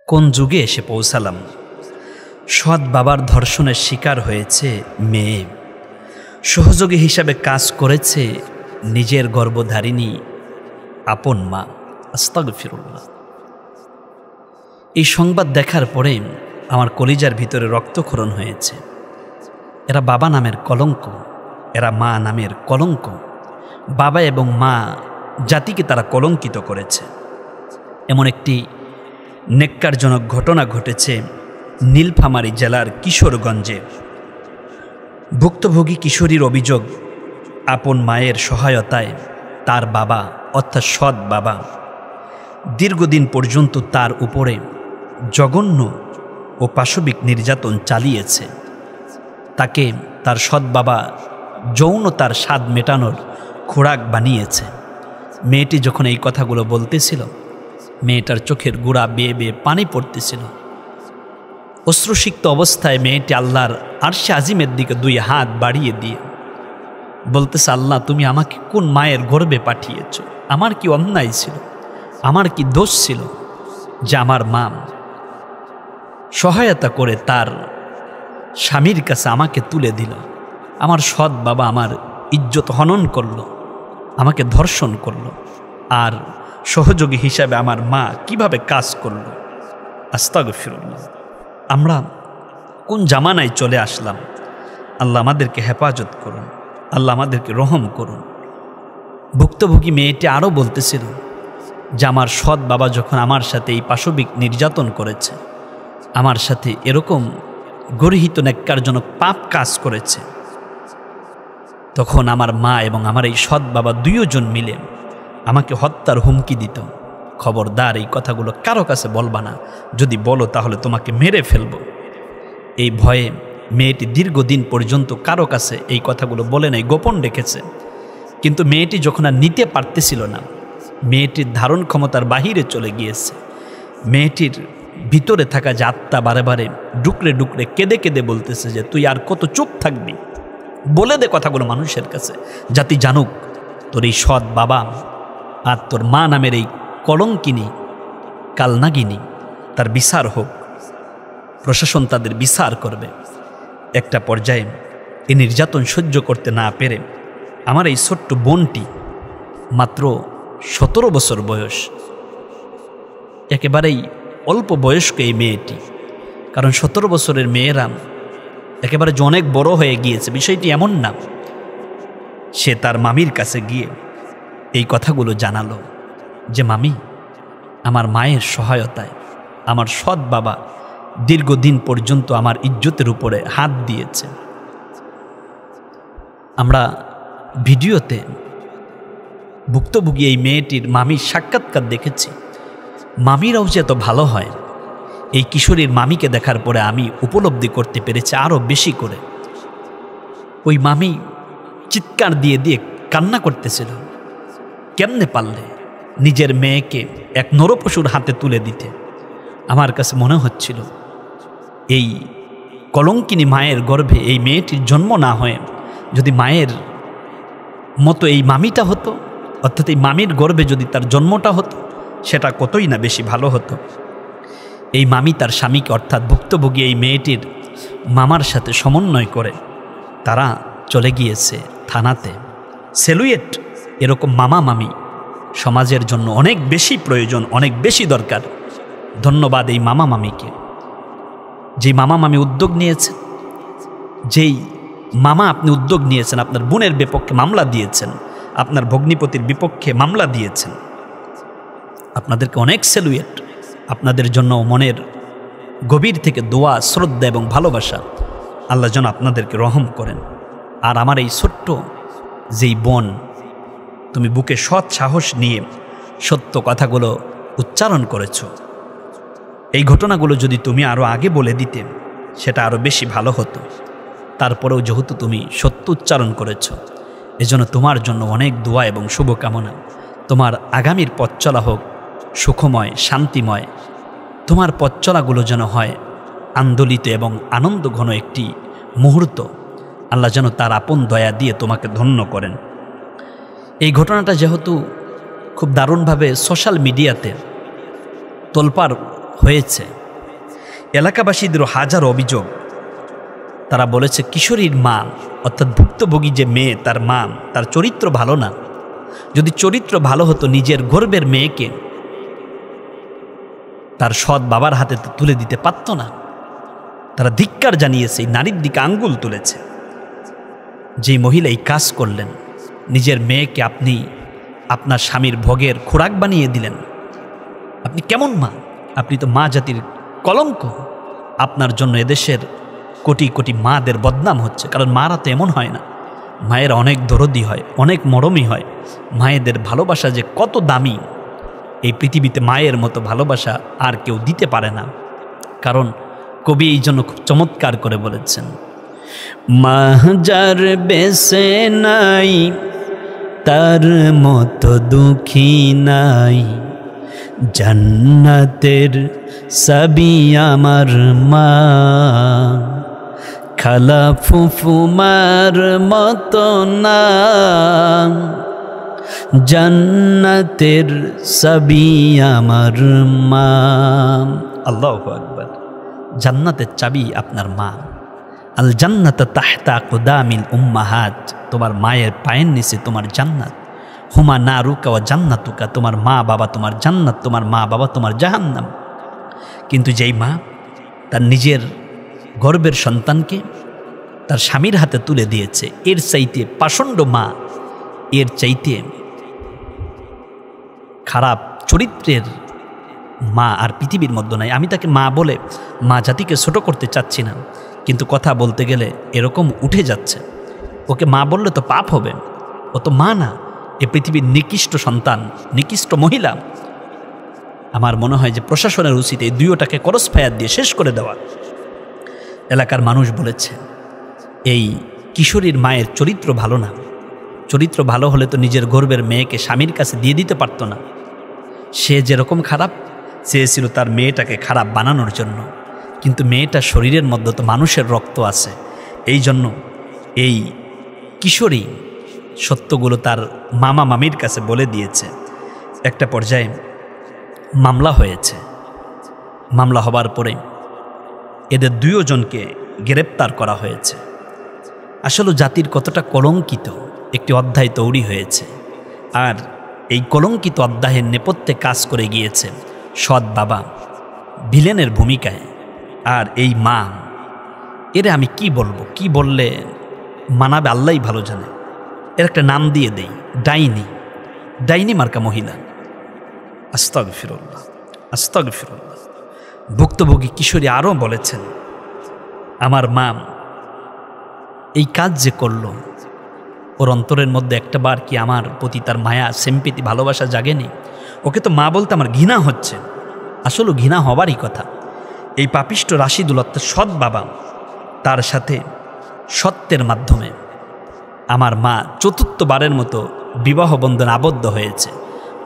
কোন যুগে এসে পৌঁছালাম। সৎ বাবার ধর্ষণের শিকার হয়েছে মেয়ে, সহযোগী হিসাবে কাজ করেছে নিজের গর্ভধারিণী আপন মা। আস্তাগফিরুল্লাহ। এই সংবাদ দেখার পরে আমার কলিজার ভিতরে রক্তক্ষরণ হয়েছে। এরা বাবা নামের কলঙ্ক, এরা মা নামের কলঙ্ক। বাবা এবং মা জাতিকে তারা কলঙ্কিত করেছে। এমন একটি নেক্কারজনক ঘটনা ঘটেছে নীলফামারী জেলার কিশোরগঞ্জে। ভুক্তভোগী কিশোরীর অভিযোগ, আপন মায়ের সহায়তায় তার বাবা অর্থাৎ সৎ বাবা দীর্ঘদিন পর্যন্ত তার উপরে জঘন্য ও পাশবিক নির্যাতন চালিয়েছে। তাকে তার সৎ বাবা যৌনতার স্বাদ মেটানোর খোরাক বানিয়েছে। মেয়েটি যখন এই কথাগুলো বলতেছিল, মেয়েটার চোখের গোড়া বেয়ে বেয়ে পানি পড়তেছিল। অশ্রুসিক্ত অবস্থায় মেয়েটি আল্লাহর আরশে আজিমের দিকে দুই হাত বাড়িয়ে দিয়ে বলতেছে, আল্লাহ তুমি আমাকে কোন মায়ের গর্ভে পাঠিয়েছ? আমার কি অন্যায় ছিল? আমার কি দোষ ছিল যে আমার মা সহায়তা করে তার স্বামীর কাছে আমাকে তুলে দিল? আমার সৎ বাবা আমার ইজ্জত হনন করলো, আমাকে ধর্ষণ করলো, আর সহযোগী হিসাবে আমার মা কিভাবে কাজ করলো। আস্তাগফিরুল্লাহ। আমরা কোন জামানায় চলে আসলাম? আল্লাহ আমাদেরকে হেফাজত করুন, আল্লাহ আমাদেরকে রহম করুন। ভুক্তভোগী মেয়েটি আরও বলতেছিল যে আমার সৎ বাবা যখন আমার সাথে এই পাশবিক নির্যাতন করেছে, আমার সাথে এরকম গর্হিত নেক্কারজনক পাপ কাজ করেছে, তখন আমার মা এবং আমার এই সৎ বাবা দুইজন মিলে আমাকে হত্যার হুমকি দিত। খবরদার এই কথাগুলো কারো কাছে বলবা না, যদি বলো তাহলে তোমাকে মেরে ফেলব। এই ভয়ে মেয়েটি দীর্ঘদিন পর্যন্ত কারো কাছে এই কথাগুলো বলে নাই, গোপন রেখেছে। কিন্তু মেয়েটি যখন আর নিতে পারতেছিল না, মেয়েটির ধারণ ক্ষমতার বাহিরে চলে গিয়েছে। মেয়েটির ভিতরে থাকা যে আত্মা বারে বারে ডুকরে ডুকরে কেঁদে কেঁদে বলতেছে যে তুই আর কত চুপ থাকবি, বলে দে কথাগুলো মানুষের কাছে, জাতি জানুক তোর এই সৎ বাবা আর তোর মা নামের এই কলঙ্কিনী কালনাগিনী তার বিচার হোক, প্রশাসন তাদের বিচার করবে। একটা পর্যায়ে এই নির্যাতন সহ্য করতে না পেরে আমার এই ছোট্ট বোনটি, মাত্র 17 বছর বয়স, একেবারেই অল্প বয়স্ক এই মেয়েটি, কারণ 17 বছরের মেয়েরা একেবারে যে অনেক বড় হয়ে গিয়েছে বিষয়টি এমন না। সে তার মামির কাছে গিয়ে এই কথাগুলো জানালো যে মামি, আমার মায়ের সহায়তায় আমার সৎ বাবা দীর্ঘদিন পর্যন্ত আমার ইজ্জতের উপরে হাত দিয়েছে। আমরা ভিডিওতে ভুক্তভোগী এই মেয়েটির মামির সাক্ষাৎকার দেখেছি। মামিরাও যে এত ভালো হয়, এই কিশোরীর মামিকে দেখার পরে আমি উপলব্ধি করতে পেরেছি আরও বেশি করে। ওই মামি চিৎকার দিয়ে দিয়ে কান্না করতেছিল, কেমনে পারলে নিজের মেয়েকে এক নরপশুর হাতে তুলে দিতে। আমার কাছে মনে হচ্ছিল এই কলঙ্কিনী মায়ের গর্ভে এই মেয়েটির জন্ম না হয়ে যদি মায়ের মতো এই মামিটা হতো, অর্থাৎ এই মামির গর্ভে যদি তার জন্মটা হতো, সেটা কতই না বেশি ভালো হতো। এই মামি তার স্বামীকে অর্থাৎ ভুক্তভোগী এই মেয়েটির মামার সাথে সমন্বয় করে তারা চলে গিয়েছে থানাতে। সেলুয়েট, এরকম মামা মামি সমাজের জন্য অনেক বেশি প্রয়োজন, অনেক বেশি দরকার। ধন্যবাদ এই মামা মামিকে, যেই মামা মামি উদ্যোগ নিয়েছেন, যেই মামা আপনি উদ্যোগ নিয়েছেন, আপনার বোনের বিপক্ষে মামলা দিয়েছেন, আপনার ভগ্নিপতির বিপক্ষে মামলা দিয়েছেন, আপনাদেরকে অনেক সেলুয়েট। আপনাদের জন্য মনের গভীর থেকে দোয়া, শ্রদ্ধা এবং ভালোবাসা। আল্লাহ যেন আপনাদেরকে রহম করেন। আর আমার এই ছোট্ট যেই বোন, তুমি বুকে সৎ সাহস নিয়ে সত্য কথাগুলো উচ্চারণ করেছ, এই ঘটনাগুলো যদি তুমি আরও আগে বলে দিতে সেটা আরও বেশি ভালো হতো। তারপরেও যেহেতু তুমি সত্য উচ্চারণ করেছ, এজন্য তোমার জন্য অনেক দোয়া এবং শুভকামনা। তোমার আগামীর পথ চলা হোক সুখময়, শান্তিময়। তোমার পথ চলাগুলো যেন হয় আন্দোলিত এবং আনন্দ ঘন একটি মুহূর্ত। আল্লাহ যেন তার আপন দয়া দিয়ে তোমাকে ধন্য করেন। এই ঘটনাটা যেহেতু খুব দারুণভাবে সোশ্যাল মিডিয়াতে তোলপাড় হয়েছে। এলাকাবাসীদেরও হাজার অভিযোগ। তারা বলেছে কিশোরীর মা অর্থাৎ ভুক্তভোগী যে মেয়ে, তার মা, তার চরিত্র ভালো না। যদি চরিত্র ভালো হতো নিজের গর্বের মেয়েকে তার সৎ বাবার হাতে তুলে দিতে পারত না। তারা ধিক্কার জানিয়েছে, নারীর দিকে আঙ্গুল তুলেছে। যে মহিলা এই কাজ করলেন, নিজের মেয়েকে আপনি আপনার স্বামীর ভোগের খোরাক বানিয়ে দিলেন, আপনি কেমন মা? আপনি তো মা জাতির কলঙ্ক। আপনার জন্য এদেশের কোটি কোটি মাদের বদনাম হচ্ছে। কারণ মারা তো এমন হয় না, মায়েরা অনেক দরদি হয়, অনেক মরমী হয়। মায়েদের ভালোবাসা যে কত দামি, এই পৃথিবীতে মায়ের মতো ভালোবাসা আর কেউ দিতে পারে না। কারণ কবি এই জন্য খুব চমৎকার করে বলেছেন, মা যার বেঁচে নাই তার মতো দুঃখী নাই, জান্নাতের সাবি আমার মা, খালা ফুফুমার মতো না, জান্নাতের সাবি আমার মা। আল্লাহু আকবার। জান্নাতের চাবি আপনার মা। আল জান্নাত তাহতা আকদামিল উম্মাহাত, তোমার মায়ের পায়ের নিচে তোমার জান্নাত। হুমা নারুকা ওয়া জান্নাতুকা, তোমার মা বাবা তোমার জান্নাত, তোমার মা বাবা তোমার জাহান্নাম। কিন্তু যেই মা তার নিজের গর্বের সন্তানকে তার স্বামীর হাতে তুলে দিয়েছে, এর চাইতে পাষণ্ড মা, এর চাইতে খারাপ চরিত্রের মা আর পৃথিবীর মধ্যে নাই। আমি তাকে মা বলে মা জাতিকে ছোট করতে চাচ্ছি না, কিন্তু কথা বলতে গেলে এরকম উঠে যাচ্ছে। ওকে মা বললে তো পাপ হবে, ও তো মা না, এ পৃথিবীর নিকৃষ্ট সন্তান, নিকৃষ্ট মহিলা। আমার মনে হয় যে প্রশাসনের উচিত এই দুইটাকে করস ফায়ার দিয়ে শেষ করে দেওয়া। এলাকার মানুষ বলেছে এই কিশোরীর মায়ের চরিত্র ভালো না। চরিত্র ভালো হলে তো নিজের গর্বের মেয়েকে স্বামীর কাছে দিয়ে দিতে পারতো না। সে যেরকম খারাপ চেয়েছিল তার মেয়েটাকে খারাপ বানানোর জন্য, কিন্তু মেয়েটার শরীরের মধ্যে তো মানুষের রক্ত আছে। এই জন্য এই কিশোরী সত্যগুলো তার মামা মামির কাছে বলে দিয়েছে। একটা পর্যায়ে মামলা হয়েছে। মামলা হবার পরে এদের দুজনকে গ্রেপ্তার করা হয়েছে। আসলে জাতির কতটা কলঙ্কিত একটি অধ্যায় তৈরি হয়েছে, আর এই কলঙ্কিত অধ্যায়ের নেপথ্যে কাজ করে গিয়েছে সৎ বাবা ভিলেনের ভূমিকায়, আর এই মা। এরা আমি কি বলবো, কি বললে মানাবে আল্লাহই ভালো জানে। এর একটা নাম দিয়ে দেই, ডাইনি। ডাইনি মার্কা মহিলা। আস্তাগফিরুল্লাহ, আস্তাগফিরুল্লাহ। ভুক্তভোগী কিশোরী আরও বলেছেন, আমার মা এই কাজ যে করল, ওর অন্তরের মধ্যে একটা বার কি আমার প্রতি তার মায়া, সেম্পিতি, ভালোবাসা জাগেনি? ওকে তো মা বলতে আমার ঘৃণা হচ্ছে। আসলে ঘৃণা হবারই কথা। এই পাপিষ্ট রাশিদুল অর্থাৎ সৎ বাবা, তার সাথে সত্যের মাধ্যমে আমার মা চতুর্থবারের মতো বিবাহ বন্ধনে আবদ্ধ হয়েছে।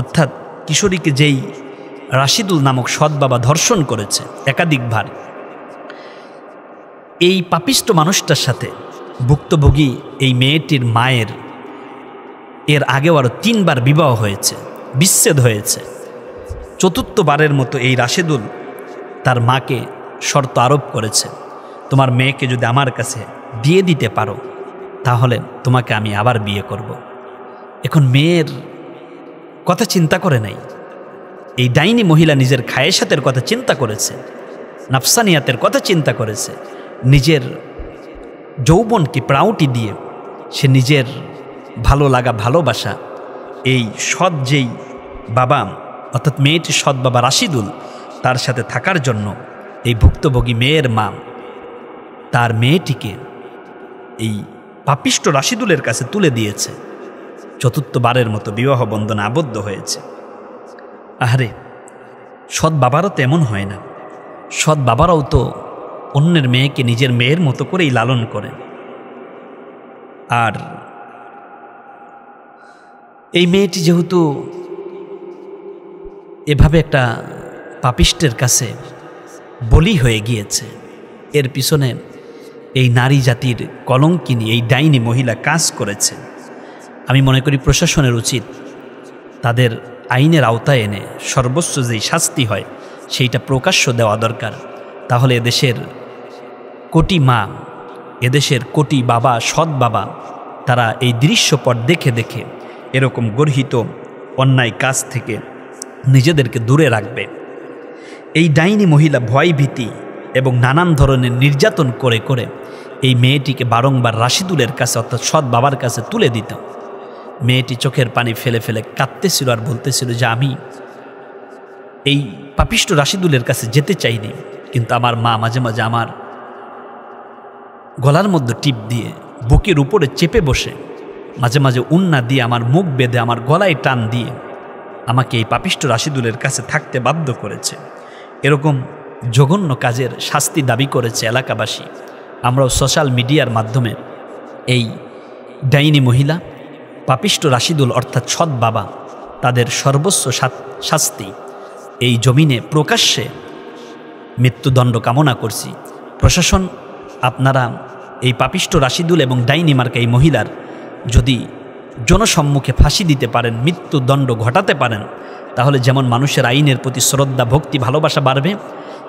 অর্থাৎ কিশোরীকে যেই রাশিদুল নামক সৎ বাবা ধর্ষণ করেছে একাধিকবার, এই পাপিষ্ট মানুষটার সাথে ভুক্তভোগী এই মেয়েটির মায়ের এর আগেও আরও 3 বার বিবাহ হয়েছে, বিচ্ছেদ হয়েছে। চতুর্থবারের মতো এই রাশিদুল তার মাকে শর্ত আরোপ করেছে, তোমার মেয়েকে যদি আমার কাছে দিয়ে দিতে পারো তাহলে তোমাকে আমি আবার বিয়ে করব। এখন মেয়ের কথা চিন্তা করে নাই। এই ডাইনি মহিলা নিজের খায়েশাতের কথা চিন্তা করেছে, নাফসানিয়াতের কথা চিন্তা করেছে, নিজের যৌবনকে প্রাউটি দিয়ে সে নিজের ভালো লাগা, ভালোবাসা এই সৎ যেই বাবা অর্থাৎ মেয়েটির সৎ বাবা রাশিদুল, তার সাথে থাকার জন্য এই ভুক্তভোগী মেয়ের মা তার মেয়েটিকে এই পাপিষ্ট রাশিদুলের কাছে তুলে দিয়েছে। চতুর্থবারের মতো বিবাহ বন্ধনে আবদ্ধ হয়েছে। আহারে, সৎ বাবারও তো এমন হয় না। সৎ বাবারাও তো অন্যের মেয়েকে নিজের মেয়ের মতো করেই লালন করেন। আর এই মেয়েটি যেহেতু এভাবে একটা পাপিষ্টের কাছে বলি হয়ে গিয়েছে, এর পিছনে এই নারী জাতির কলঙ্কিনী এই ডাইনি মহিলা কাজ করেছে। আমি মনে করি প্রশাসনের উচিত তাদের আইনের আওতায় এনে সর্বোচ্চ যেই শাস্তি হয় সেইটা প্রকাশ্য দেওয়া দরকার। তাহলে এদেশের কোটি মা, এদেশের কোটি বাবা, সৎ বাবা, তারা এই দৃশ্যপট দেখে দেখে এরকম গর্হিত অন্যায় কাজ থেকে নিজেদেরকে দূরে রাখবে। এই ডাইনি মহিলা ভয় ভীতি এবং নানান ধরনের নির্যাতন করে করে এই মেয়েটিকে বারংবার রাশিদুলের কাছে অর্থাৎ সৎ বাবার কাছে তুলে দিত। মেয়েটি চোখের পানি ফেলে ফেলে কাঁদতেছিল আর বলতেছিল যে আমি এই পাপিষ্ট রাশিদুলের কাছে যেতে চাইনি, কিন্তু আমার মা মাঝে মাঝে আমার গলার মধ্যে টিপ দিয়ে বুকের উপরে চেপে বসে মাঝে মাঝে উন্না দিয়ে আমার মুখ বেঁধে আমার গলায় টান দিয়ে আমাকে এই পাপিষ্ট রাশিদুলের কাছে থাকতে বাধ্য করেছে। এরকম জঘন্য কাজের শাস্তি দাবি করেছে এলাকাবাসী। আমরাও সোশ্যাল মিডিয়ার মাধ্যমে এই ডাইনি মহিলা, পাপিষ্ট রাশিদুল অর্থাৎ সৎ বাবা, তাদের সর্বোচ্চ শাস্তি এই জমিনে প্রকাশ্যে মৃত্যুদণ্ড কামনা করছি। প্রশাসন, আপনারা এই পাপিষ্ট রাশিদুল এবং ডাইনি মার্কা এই মহিলার যদি জনসম্মুখে ফাঁসি দিতে পারেন, মৃত্যুদণ্ড ঘটাতে পারেন, তাহলে যেমন মানুষের আইনের প্রতি শ্রদ্ধা, ভক্তি, ভালোবাসা বাড়বে,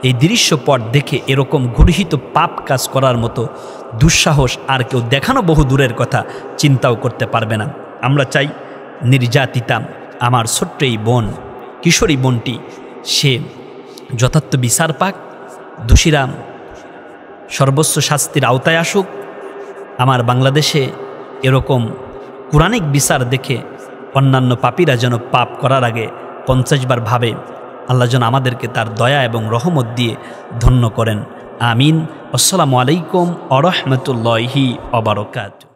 এই দৃশ্যপট দেখে এরকম গর্হিত পাপ কাজ করার মতো দুঃসাহস আর কেউ দেখানো বহু দূরের কথা, চিন্তাও করতে পারবে না। আমরা চাই নির্যাতিতা আমার ছোট্ট এই বোন, কিশোরী বোনটি, সে যথার্থ বিচার পাক, দোষীরা সর্বোচ্চ শাস্তির আওতায় আসুক। আমার বাংলাদেশে এরকম কোরআনিক বিচার দেখে অন্যান্য পাপীরা যেন পাপ করার আগে 50 বার ভাবে। আল্লাহ যেন আমাদেরকে তার দয়া এবং রহমত দিয়ে ধন্য করেন। আমিন। আসসালামু আলাইকুম ওয়া রাহমাতুল্লাহি ওয়া বারাকাতুহু।